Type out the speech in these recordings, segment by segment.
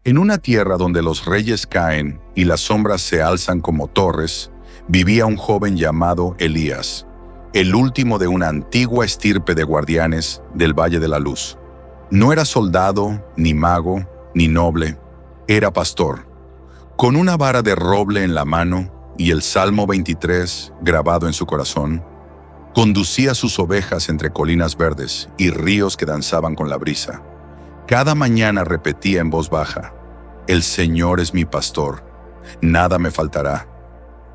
En una tierra donde los reyes caen y las sombras se alzan como torres, vivía un joven llamado Elías, el último de una antigua estirpe de guardianes del Valle de la Luz. No era soldado, ni mago, ni noble, era pastor. Con una vara de roble en la mano y el Salmo 23 grabado en su corazón, conducía sus ovejas entre colinas verdes y ríos que danzaban con la brisa. Cada mañana repetía en voz baja: «El Señor es mi pastor, nada me faltará»,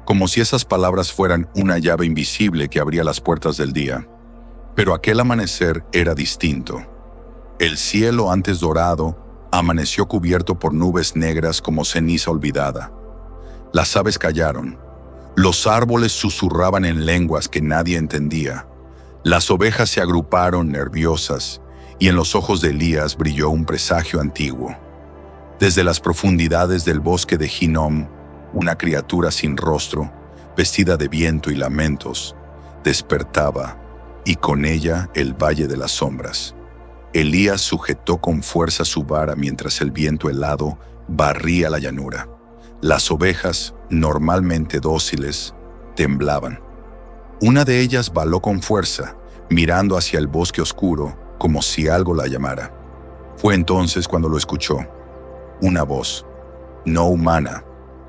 como si esas palabras fueran una llave invisible que abría las puertas del día. Pero aquel amanecer era distinto. El cielo, antes dorado, amaneció cubierto por nubes negras como ceniza olvidada. Las aves callaron. Los árboles susurraban en lenguas que nadie entendía. Las ovejas se agruparon nerviosas, y en los ojos de Elías brilló un presagio antiguo. Desde las profundidades del bosque de Hinnom, una criatura sin rostro, vestida de viento y lamentos, despertaba, y con ella el valle de las sombras. Elías sujetó con fuerza su vara mientras el viento helado barría la llanura. Las ovejas, normalmente dóciles, temblaban. Una de ellas baló con fuerza, mirando hacia el bosque oscuro, como si algo la llamara. Fue entonces cuando lo escuchó. Una voz, no humana,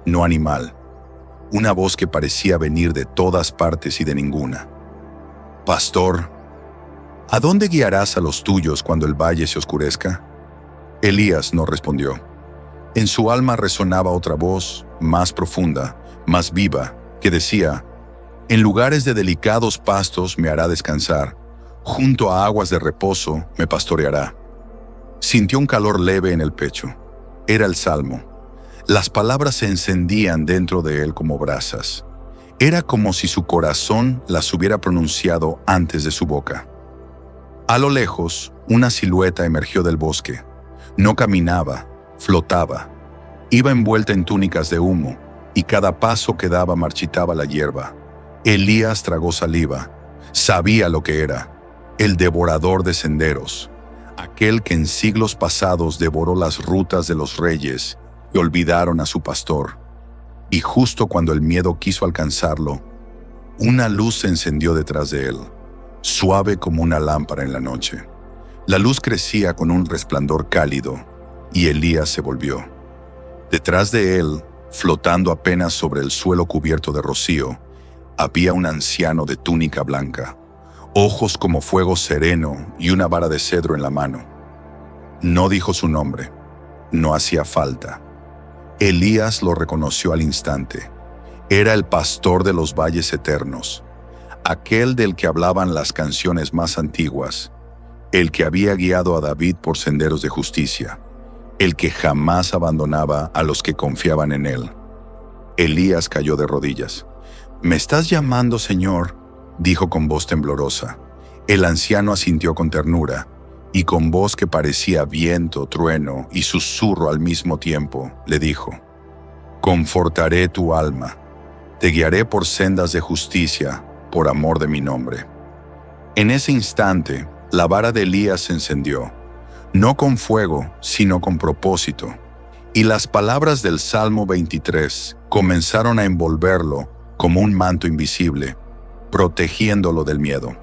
no animal. Una voz que parecía venir de todas partes y de ninguna. «Pastor, ¿a dónde guiarás a los tuyos cuando el valle se oscurezca?». Elías no respondió. En su alma resonaba otra voz, más profunda, más viva, que decía: «En lugares de delicados pastos me hará descansar, junto a aguas de reposo me pastoreará». Sintió un calor leve en el pecho. Era el Salmo. Las palabras se encendían dentro de él como brasas. Era como si su corazón las hubiera pronunciado antes de su boca. A lo lejos, una silueta emergió del bosque. No caminaba, flotaba. Iba envuelta en túnicas de humo, y cada paso que daba marchitaba la hierba. Elías tragó saliva. Sabía lo que era: el devorador de senderos, aquel que en siglos pasados devoró las rutas de los reyes y olvidaron a su pastor. Y justo cuando el miedo quiso alcanzarlo, una luz se encendió detrás de él, suave como una lámpara en la noche. La luz crecía con un resplandor cálido, y Elías se volvió. Detrás de él, flotando apenas sobre el suelo cubierto de rocío, había un anciano de túnica blanca, ojos como fuego sereno y una vara de cedro en la mano. No dijo su nombre, no hacía falta. Elías lo reconoció al instante. Era el pastor de los valles eternos, aquel del que hablaban las canciones más antiguas, el que había guiado a David por senderos de justicia, el que jamás abandonaba a los que confiaban en él. Elías cayó de rodillas. «¿Me estás llamando, Señor?», dijo con voz temblorosa. El anciano asintió con ternura, y con voz que parecía viento, trueno y susurro al mismo tiempo, le dijo: «Confortaré tu alma, te guiaré por sendas de justicia, por amor de mi nombre». En ese instante, la vara de Elías se encendió, no con fuego, sino con propósito, y las palabras del Salmo 23 comenzaron a envolverlo como un manto invisible, protegiéndolo del miedo.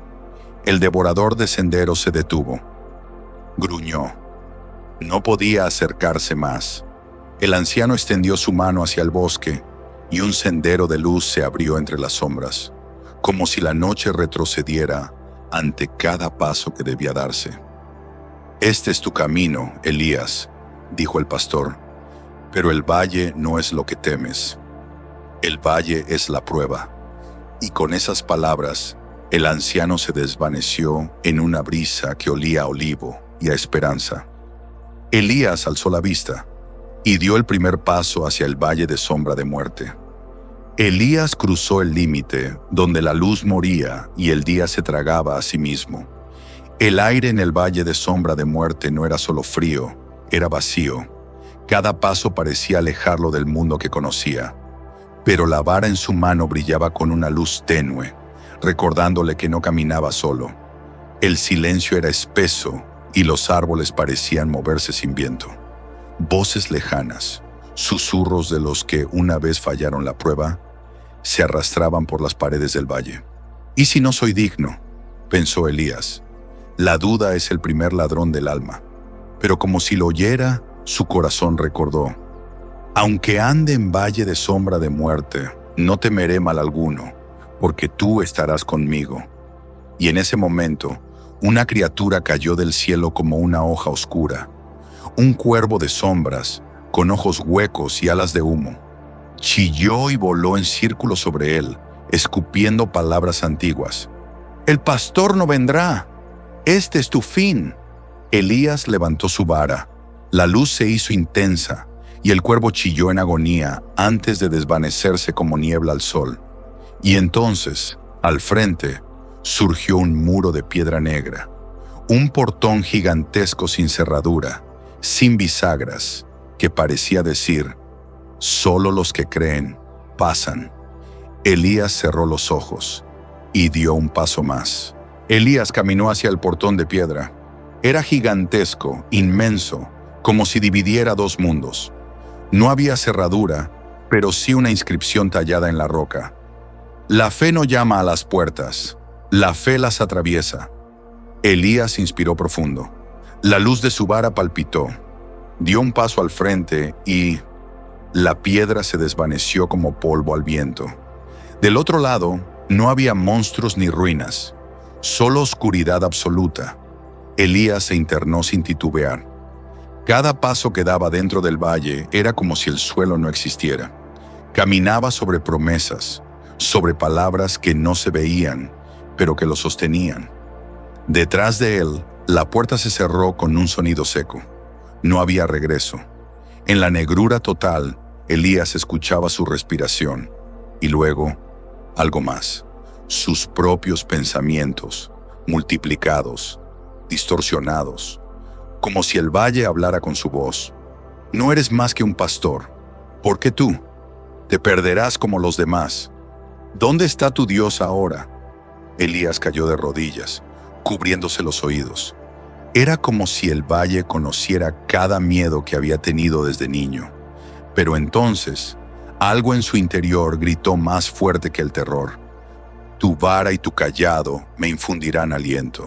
El devorador de senderos se detuvo. Gruñó. No podía acercarse más. El anciano extendió su mano hacia el bosque, y un sendero de luz se abrió entre las sombras, como si la noche retrocediera ante cada paso que debía darse. «Este es tu camino, Elías», dijo el pastor, «pero el valle no es lo que temes. El valle es la prueba». Y con esas palabras, el anciano se desvaneció en una brisa que olía a olivo y a esperanza. Elías alzó la vista y dio el primer paso hacia el valle de sombra de muerte. Elías cruzó el límite donde la luz moría y el día se tragaba a sí mismo. El aire en el valle de sombra de muerte no era solo frío, era vacío. Cada paso parecía alejarlo del mundo que conocía. Pero la vara en su mano brillaba con una luz tenue, recordándole que no caminaba solo. El silencio era espeso y los árboles parecían moverse sin viento. Voces lejanas, susurros de los que una vez fallaron la prueba, se arrastraban por las paredes del valle. ¿Y si no soy digno?, pensó Elías. La duda es el primer ladrón del alma. Pero como si lo oyera, su corazón recordó: aunque ande en valle de sombra de muerte, no temeré mal alguno, porque tú estarás conmigo. Y en ese momento, una criatura cayó del cielo como una hoja oscura, un cuervo de sombras, con ojos huecos y alas de humo. Chilló y voló en círculo sobre él, escupiendo palabras antiguas. «El pastor no vendrá. Este es tu fin». Elías levantó su vara. La luz se hizo intensa, y el cuervo chilló en agonía antes de desvanecerse como niebla al sol. Y entonces, al frente, surgió un muro de piedra negra, un portón gigantesco sin cerradura, sin bisagras, que parecía decir: solo los que creen pasan. Elías cerró los ojos y dio un paso más. Elías caminó hacia el portón de piedra. Era gigantesco, inmenso, como si dividiera dos mundos. No había cerradura, pero sí una inscripción tallada en la roca. La fe no llama a las puertas, la fe las atraviesa. Elías inspiró profundo. La luz de su vara palpitó. Dio un paso al frente y la piedra se desvaneció como polvo al viento. Del otro lado, no había monstruos ni ruinas, solo oscuridad absoluta. Elías se internó sin titubear. Cada paso que daba dentro del valle era como si el suelo no existiera. Caminaba sobre promesas, sobre palabras que no se veían, pero que lo sostenían. Detrás de él, la puerta se cerró con un sonido seco. No había regreso. En la negrura total, Elías escuchaba su respiración, y luego, algo más, sus propios pensamientos, multiplicados, distorsionados, como si el valle hablara con su voz. No eres más que un pastor. ¿Por qué tú? Te perderás como los demás. ¿Dónde está tu Dios ahora? Elías cayó de rodillas, cubriéndose los oídos. Era como si el valle conociera cada miedo que había tenido desde niño. Pero entonces, algo en su interior gritó más fuerte que el terror: tu vara y tu cayado me infundirán aliento.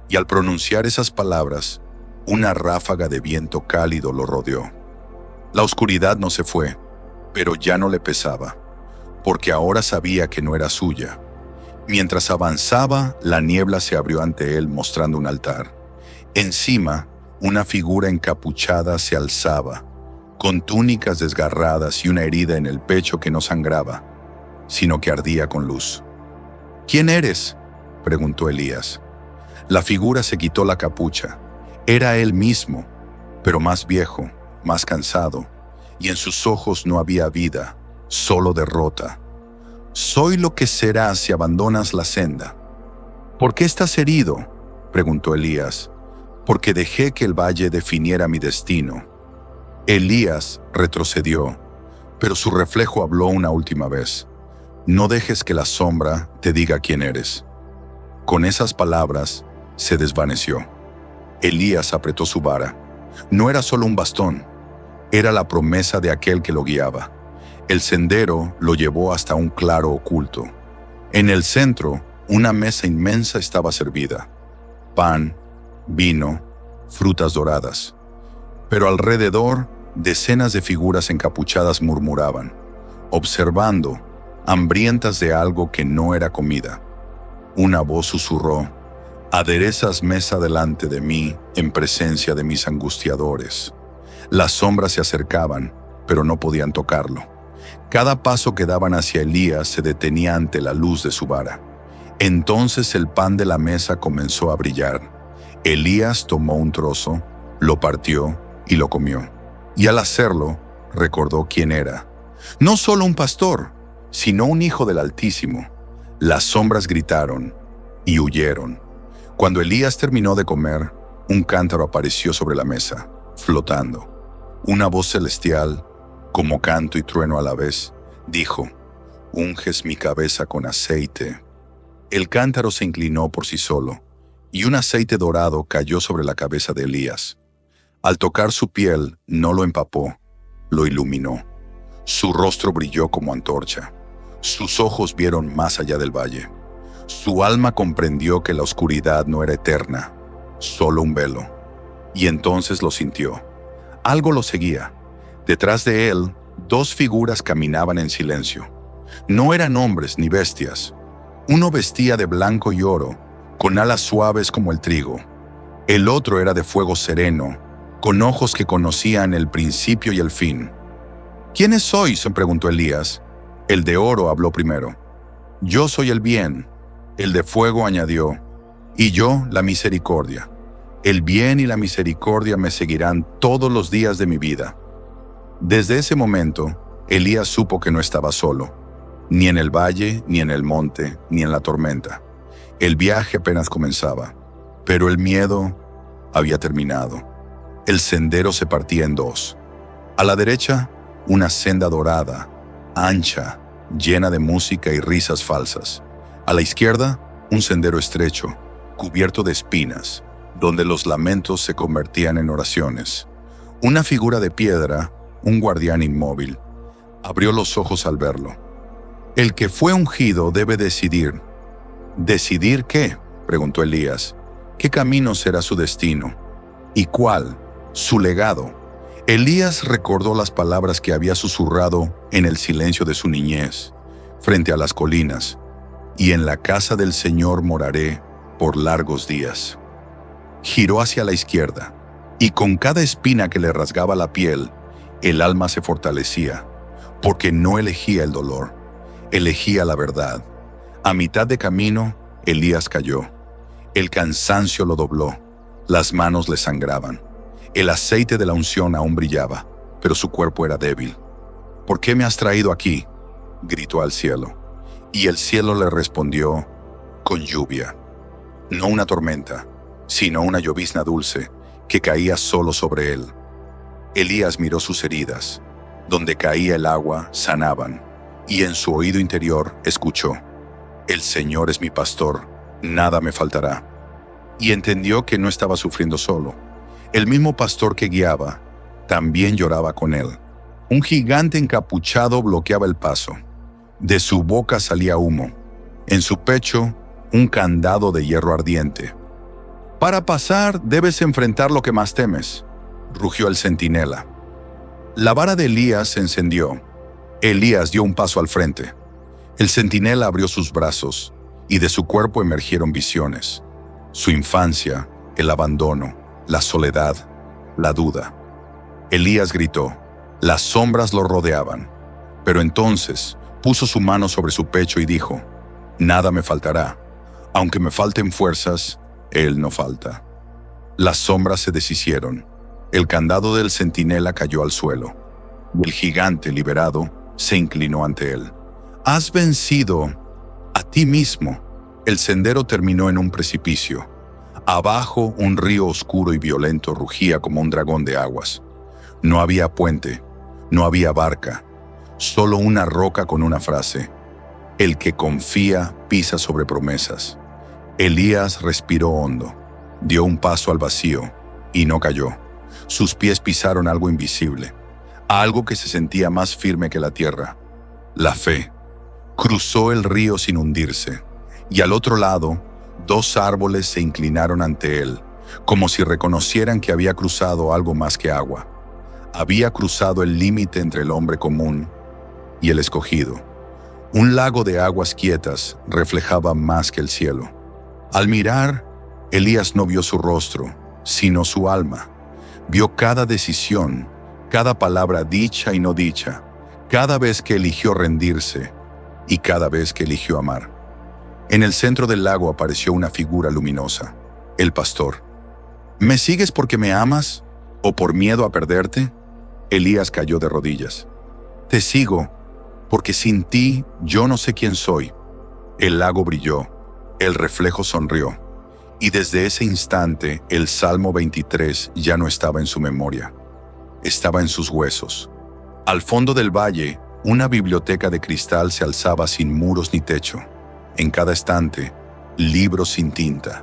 Y al pronunciar esas palabras, una ráfaga de viento cálido lo rodeó. La oscuridad no se fue, pero ya no le pesaba, porque ahora sabía que no era suya. Mientras avanzaba, la niebla se abrió ante él mostrando un altar. Encima, una figura encapuchada se alzaba, con túnicas desgarradas y una herida en el pecho que no sangraba, sino que ardía con luz. «¿Quién eres?», preguntó Elías. La figura se quitó la capucha. Era él mismo, pero más viejo, más cansado, y en sus ojos no había vida, solo derrota. «Soy lo que serás si abandonas la senda». «¿Por qué estás herido?», preguntó Elías. «Porque dejé que el valle definiera mi destino». Elías retrocedió, pero su reflejo habló una última vez. «No dejes que la sombra te diga quién eres». Con esas palabras, se desvaneció. Elías apretó su vara. No era solo un bastón, era la promesa de aquel que lo guiaba. El sendero lo llevó hasta un claro oculto. En el centro, una mesa inmensa estaba servida. Pan, vino, frutas doradas. Pero alrededor, decenas de figuras encapuchadas murmuraban, observando, hambrientas de algo que no era comida. Una voz susurró: «Aderezas mesa delante de mí en presencia de mis angustiadores». Las sombras se acercaban, pero no podían tocarlo. Cada paso que daban hacia Elías se detenía ante la luz de su vara. Entonces el pan de la mesa comenzó a brillar. Elías tomó un trozo, lo partió y lo comió. Y al hacerlo, recordó quién era. No solo un pastor, sino un hijo del Altísimo. Las sombras gritaron y huyeron. Cuando Elías terminó de comer, un cántaro apareció sobre la mesa, flotando. Una voz celestial, como canto y trueno a la vez, dijo: «Unges mi cabeza con aceite». El cántaro se inclinó por sí solo, y un aceite dorado cayó sobre la cabeza de Elías. Al tocar su piel, no lo empapó, lo iluminó. Su rostro brilló como antorcha. Sus ojos vieron más allá del valle. Su alma comprendió que la oscuridad no era eterna, solo un velo. Y entonces lo sintió. Algo lo seguía. Detrás de él, dos figuras caminaban en silencio. No eran hombres ni bestias. Uno vestía de blanco y oro, con alas suaves como el trigo. El otro era de fuego sereno, con ojos que conocían el principio y el fin. ¿Quiénes sois?, se preguntó Elías. El de oro habló primero. Yo soy el bien. El de fuego añadió. Y yo la misericordia. El bien y la misericordia me seguirán todos los días de mi vida. Desde ese momento, Elías supo que no estaba solo, ni en el valle, ni en el monte, ni en la tormenta. El viaje apenas comenzaba, pero el miedo había terminado. El sendero se partía en dos. A la derecha, una senda dorada, ancha, llena de música y risas falsas. A la izquierda, un sendero estrecho, cubierto de espinas, donde los lamentos se convertían en oraciones. Una figura de piedra, un guardián inmóvil, abrió los ojos al verlo. El que fue ungido debe decidir. ¿Decidir qué?, preguntó Elías. ¿Qué camino será su destino? ¿Y cuál? Su legado. Elías recordó las palabras que había susurrado en el silencio de su niñez, frente a las colinas, y en la casa del Señor moraré por largos días. Giró hacia la izquierda, y con cada espina que le rasgaba la piel, el alma se fortalecía, porque no elegía el dolor, elegía la verdad. A mitad de camino, Elías cayó. El cansancio lo dobló, las manos le sangraban. El aceite de la unción aún brillaba, pero su cuerpo era débil. ¿Por qué me has traído aquí?, gritó al cielo. Y el cielo le respondió con lluvia. No una tormenta, sino una llovizna dulce que caía solo sobre él. Elías miró sus heridas. Donde caía el agua, sanaban, y en su oído interior escuchó: El Señor es mi pastor, nada me faltará. Y entendió que no estaba sufriendo solo. El mismo pastor que guiaba también lloraba con él. Un gigante encapuchado bloqueaba el paso. De su boca salía humo. En su pecho, un candado de hierro ardiente. Para pasar, debes enfrentar lo que más temes, rugió el centinela. La vara de Elías se encendió. Elías dio un paso al frente. El centinela abrió sus brazos, y de su cuerpo emergieron visiones. Su infancia, el abandono, la soledad, la duda. Elías gritó. Las sombras lo rodeaban. Pero entonces puso su mano sobre su pecho y dijo: Nada me faltará. Aunque me falten fuerzas, Él no falta. Las sombras se deshicieron. El candado del centinela cayó al suelo. El gigante, liberado, se inclinó ante él. Has vencido a ti mismo. El sendero terminó en un precipicio. Abajo, un río oscuro y violento rugía como un dragón de aguas. No había puente, no había barca, solo una roca con una frase: El que confía pisa sobre promesas. Elías respiró hondo, dio un paso al vacío y no cayó. Sus pies pisaron algo invisible, algo que se sentía más firme que la tierra: la fe. Cruzó el río sin hundirse, y al otro lado, dos árboles se inclinaron ante él, como si reconocieran que había cruzado algo más que agua. Había cruzado el límite entre el hombre común y el escogido. Un lago de aguas quietas reflejaba más que el cielo. Al mirar, Elías no vio su rostro, sino su alma. Vio cada decisión, cada palabra dicha y no dicha, cada vez que eligió rendirse y cada vez que eligió amar. En el centro del lago apareció una figura luminosa: el pastor. ¿Me sigues porque me amas o por miedo a perderte? Elías cayó de rodillas. Te sigo, porque sin ti yo no sé quién soy. El lago brilló, el reflejo sonrió, y desde ese instante el Salmo 23 ya no estaba en su memoria, estaba en sus huesos. Al fondo del valle, una biblioteca de cristal se alzaba sin muros ni techo. En cada estante, libros sin tinta,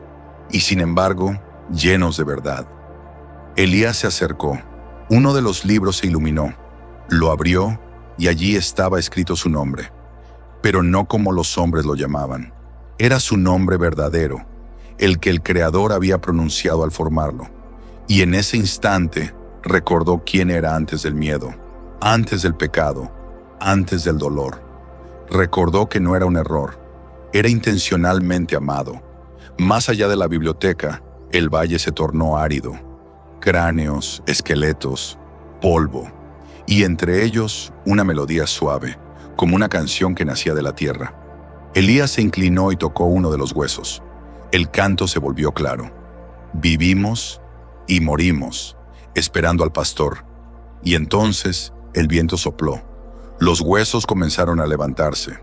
y sin embargo, llenos de verdad. Elías se acercó. Uno de los libros se iluminó. Lo abrió y allí estaba escrito su nombre. Pero no como los hombres lo llamaban. Era su nombre verdadero, el que el Creador había pronunciado al formarlo. Y en ese instante recordó quién era antes del miedo, antes del pecado, antes del dolor. Recordó que no era un error, era intencionalmente amado. Más allá de la biblioteca, el valle se tornó árido. Cráneos, esqueletos, polvo, y entre ellos una melodía suave, como una canción que nacía de la tierra. Elías se inclinó y tocó uno de los huesos. El canto se volvió claro. Vivimos y morimos, esperando al pastor. Y entonces el viento sopló. Los huesos comenzaron a levantarse.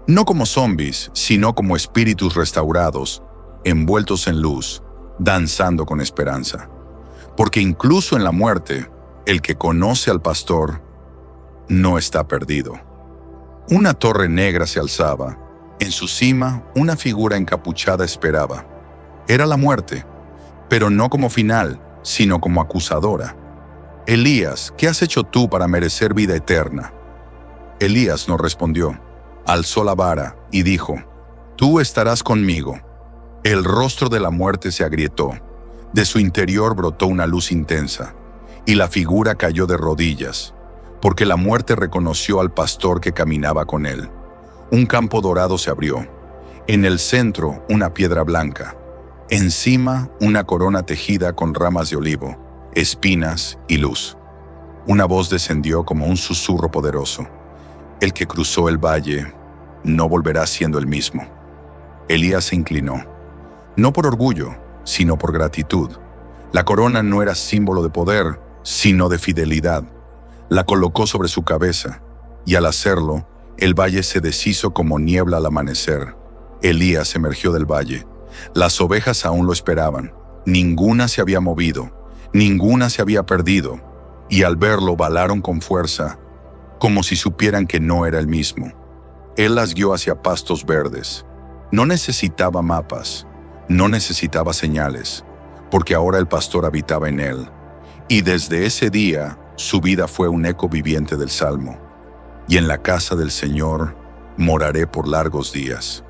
No como zombies, sino como espíritus restaurados, envueltos en luz, danzando con esperanza. Porque incluso en la muerte, el que conoce al pastor no está perdido. Una torre negra se alzaba. En su cima, una figura encapuchada esperaba. Era la muerte, pero no como final, sino como acusadora. Elías, ¿qué has hecho tú para merecer vida eterna? Elías no respondió. Alzó la vara y dijo, tú estarás conmigo. El rostro de la muerte se agrietó. De su interior brotó una luz intensa, y la figura cayó de rodillas, porque la muerte reconoció al pastor que caminaba con él. Un campo dorado se abrió. En el centro, una piedra blanca. Encima, una corona tejida con ramas de olivo, espinas y luz. Una voz descendió como un susurro poderoso. El que cruzó el valle no volverá siendo el mismo. Elías se inclinó, no por orgullo, sino por gratitud. La corona no era símbolo de poder, sino de fidelidad. La colocó sobre su cabeza, y al hacerlo, el valle se deshizo como niebla al amanecer. Elías emergió del valle. Las ovejas aún lo esperaban. Ninguna se había movido, ninguna se había perdido, y al verlo balaron con fuerza, como si supieran que no era el mismo. Él las guió hacia pastos verdes. No necesitaba mapas, no necesitaba señales, porque ahora el pastor habitaba en él. Y desde ese día, su vida fue un eco viviente del Salmo. Y en la casa del Señor moraré por largos días.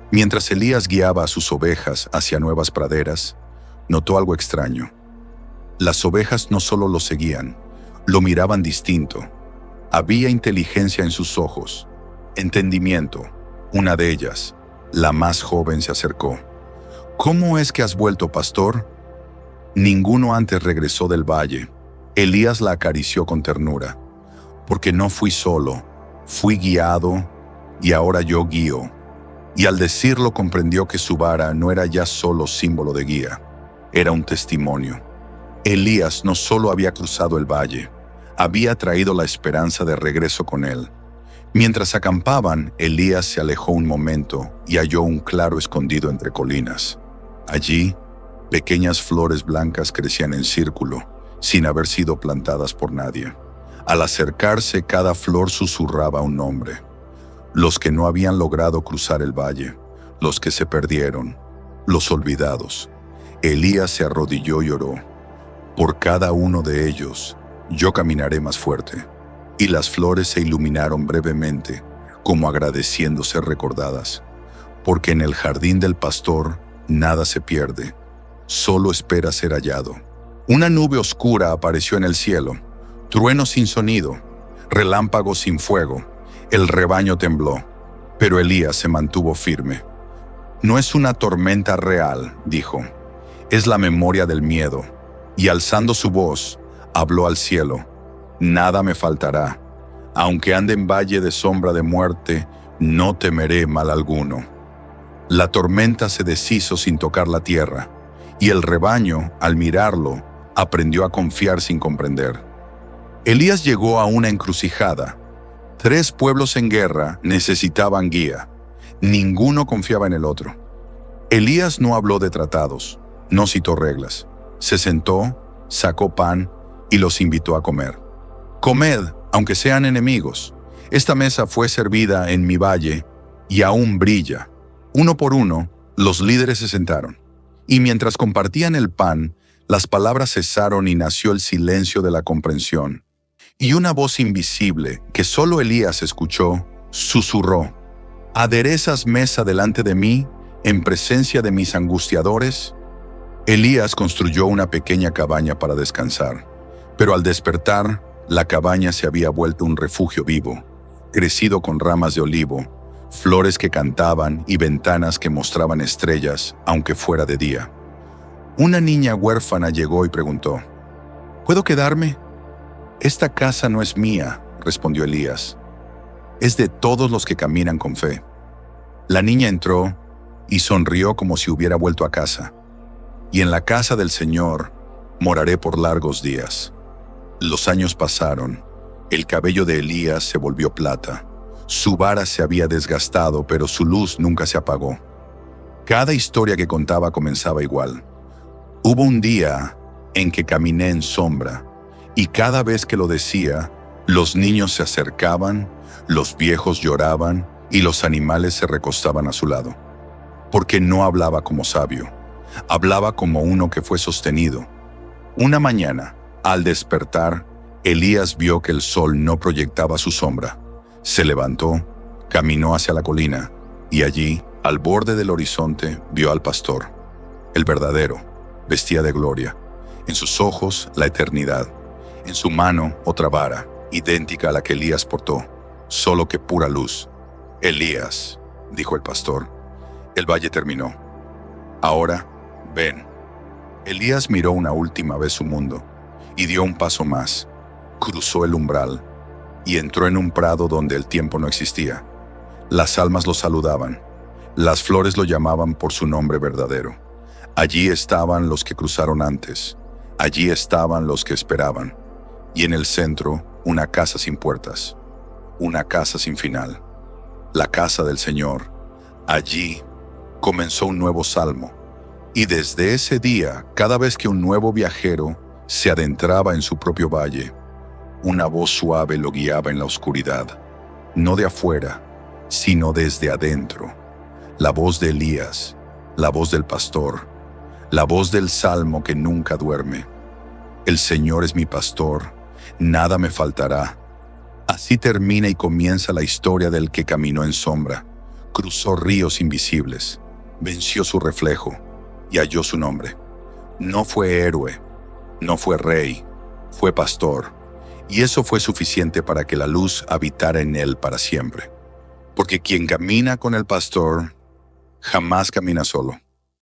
Mientras Elías guiaba a sus ovejas hacia nuevas praderas, notó algo extraño. Las ovejas no solo lo seguían, lo miraban distinto. Había inteligencia en sus ojos, entendimiento. Una de ellas, la más joven, se acercó. ¿Cómo es que has vuelto, pastor? Ninguno antes regresó del valle. Elías la acarició con ternura. Porque no fui solo, fui guiado, y ahora yo guío. Y al decirlo comprendió que su vara no era ya solo símbolo de guía, era un testimonio. Elías no solo había cruzado el valle, había traído la esperanza de regreso con él. Mientras acampaban, Elías se alejó un momento y halló un claro escondido entre colinas. Allí, pequeñas flores blancas crecían en círculo, sin haber sido plantadas por nadie. Al acercarse, cada flor susurraba un nombre. Los que no habían logrado cruzar el valle, los que se perdieron, los olvidados. Elías se arrodilló y oró. Por cada uno de ellos, yo caminaré más fuerte. Y las flores se iluminaron brevemente, como agradeciendo ser recordadas. Porque en el jardín del pastor nada se pierde, solo espera ser hallado. Una nube oscura apareció en el cielo, trueno sin sonido, relámpagos sin fuego. El rebaño tembló, pero Elías se mantuvo firme. No es una tormenta real, dijo, es la memoria del miedo. Y alzando su voz, habló al cielo. Nada me faltará. Aunque ande en valle de sombra de muerte, no temeré mal alguno. La tormenta se deshizo sin tocar la tierra, y el rebaño, al mirarlo, aprendió a confiar sin comprender. Elías llegó a una encrucijada. 3 pueblos en guerra necesitaban guía. Ninguno confiaba en el otro. Elías no habló de tratados, no citó reglas. Se sentó, sacó pan y los invitó a comer. Comed, aunque sean enemigos. Esta mesa fue servida en mi valle y aún brilla. Uno por uno, los líderes se sentaron. Y mientras compartían el pan, Las palabras cesaron y nació el silencio de la comprensión. Y una voz invisible, que solo Elías escuchó, susurró: ¿Aderezas mesa delante de mí, en presencia de mis angustiadores? Elías construyó una pequeña cabaña para descansar, pero al despertar, la cabaña se había vuelto un refugio vivo, crecido con ramas de olivo, flores que cantaban y ventanas que mostraban estrellas, aunque fuera de día. Una niña huérfana llegó y preguntó: ¿Puedo quedarme? Esta casa no es mía, respondió Elías. Es de todos los que caminan con fe. La niña entró y sonrió como si hubiera vuelto a casa. Y en la casa del Señor moraré por largos días. Los años pasaron. El cabello de Elías se volvió plata. Su vara se había desgastado, pero su luz nunca se apagó. Cada historia que contaba comenzaba igual. Hubo un día en que caminé en sombra, y cada vez que lo decía, los niños se acercaban, los viejos lloraban y los animales se recostaban a su lado. Porque no hablaba como sabio, hablaba como uno que fue sostenido. Una mañana, al despertar, Elías vio que el sol no proyectaba su sombra. Se levantó, caminó hacia la colina, y allí, al borde del horizonte, vio al pastor, el verdadero, vestía de gloria. En sus ojos, la eternidad. En su mano, otra vara, idéntica a la que Elías portó, solo que pura luz. Elías, dijo el pastor. El valle terminó. Ahora, ven. Elías miró una última vez su mundo y dio un paso más. Cruzó el umbral y entró en un prado donde el tiempo no existía. Las almas lo saludaban. Las flores lo llamaban por su nombre verdadero. Allí estaban los que cruzaron antes. Allí estaban los que esperaban. Y en el centro, una casa sin puertas. Una casa sin final. La casa del Señor. Allí comenzó un nuevo salmo. Y desde ese día, cada vez que un nuevo viajero se adentraba en su propio valle, una voz suave lo guiaba en la oscuridad, no de afuera, sino desde adentro. La voz de Elías, la voz del pastor, la voz del salmo que nunca duerme. El Señor es mi pastor, nada me faltará. Así termina y comienza la historia del que caminó en sombra, cruzó ríos invisibles, venció su reflejo y halló su nombre. No fue héroe, no fue rey, fue pastor, y eso fue suficiente para que la luz habitara en él para siempre. Porque quien camina con el pastor jamás camina solo.